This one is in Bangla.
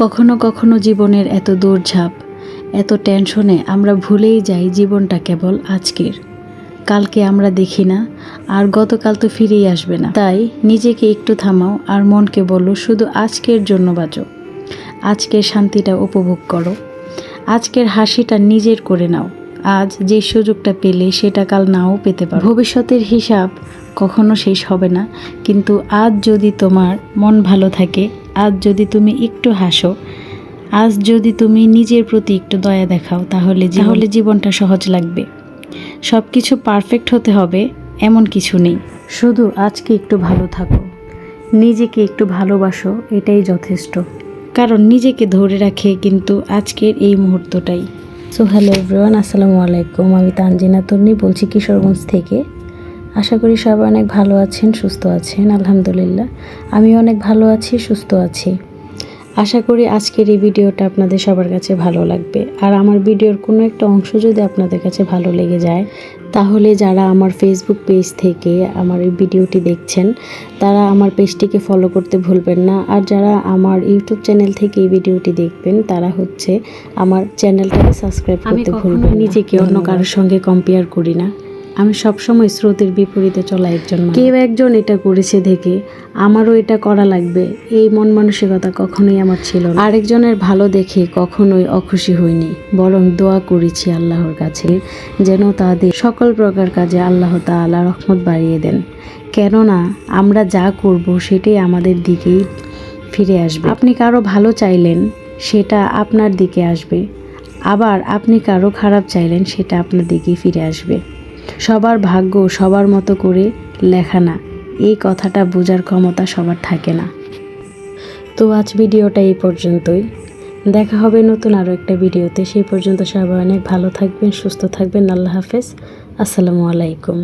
কখনো কখনো জীবনের এত দৌড়ঝাঁপ, এত টেনশনে আমরা ভুলেই যাই জীবনটা কেবল আজকের। কালকে আমরা দেখি না, আর গতকাল তো ফিরেই আসবে না। তাই নিজেকে একটু থামাও আর মনকে বলো শুধু আজকের জন্য বাঁচো। আজকের শান্তিটা উপভোগ করো, আজকের হাসিটা নিজের করে নাও। আজ যে সুযোগটা পেলে সেটা কাল নাও পেতে পারো। ভবিষ্যতের হিসাব কখনো শেষ হবে না, কিন্তু আজ যদি তোমার মন ভালো থাকে, আজ যদি তুমি একটু হাসো, আজ যদি তুমি নিজের প্রতি একটু দয়া দেখাও, তাহলে জীবনটা সহজ লাগবে। সব কিছু পারফেক্ট হতে হবে এমন কিছু নেই, শুধু আজকে একটু ভালো থাকো, নিজেকে একটু ভালোবাসো, এটাই যথেষ্ট। কারণ নিজেকে ধরে রাখে কিন্তু আজকের এই মুহূর্তটাই। সো হ্যালো এভরিওয়ান, আসসালামু আলাইকুম। আমি তানজিনা তন্নি বলছি কিশোরগঞ্জ থেকে। আশা করি সবাই অনেক ভালো আছেন, সুস্থ আছেন। আলহামদুলিল্লাহ আমি অনেক ভালো আছি, সুস্থ আছি। আশা করি আজকের এই ভিডিওটা আপনাদের সবার কাছে ভালো লাগবে। আর আমার ভিডিওর কোনো একটা অংশ যদি আপনাদের কাছে ভালো লেগে যায়, তাহলে যারা আমার ফেসবুক পেজ থেকে আমার এই ভিডিওটি দেখছেন, তারা আমার পেজটিকে ফলো করতে ভুলবেন না। আর যারা আমার ইউটিউব চ্যানেল থেকে এই ভিডিওটি দেখবেন, তারা হচ্ছে আমার চ্যানেলটাকে সাবস্ক্রাইব করতে ভুলবেন না। নিজেকে অন্য কারোর সঙ্গে কম্পেয়ার করি না। আমি সবসময় স্রোতের বিপরীতে চলা একজন মানুষ। কেউ একজন এটা করেছে দেখে আমারও এটা করা লাগবে, এই মন মানসিকতা কখনোই আমার ছিল না। আরেকজনের ভালো দেখে কখনোই অখুশি হইনি, বরং দোয়া করেছি আল্লাহর কাছে যেন তাদের সকল প্রকার কাজে আল্লাহ তাআলা রহমত বাড়িয়ে দেন। কেননা আমরা যা করব সেটাই আমাদের দিকেই ফিরে আসবে। আপনি কারো ভালো চাইলেন, সেটা আপনার দিকে আসবে। আবার আপনি কারো খারাপ চাইলেন, সেটা আপনার দিকেই ফিরে আসবে। সবার ভাগ্য সবার মতো করে লেখা না, এই কথাটা বোঝার ক্ষমতা সবার থাকে না। তো আজ ভিডিওটা এই পর্যন্তই। দেখা হবে নতুন আরও একটা ভিডিওতে। সেই পর্যন্ত সবাই অনেক ভালো থাকবেন, সুস্থ থাকবেন। আল্লাহ হাফেজ, আসসালামু আলাইকুম।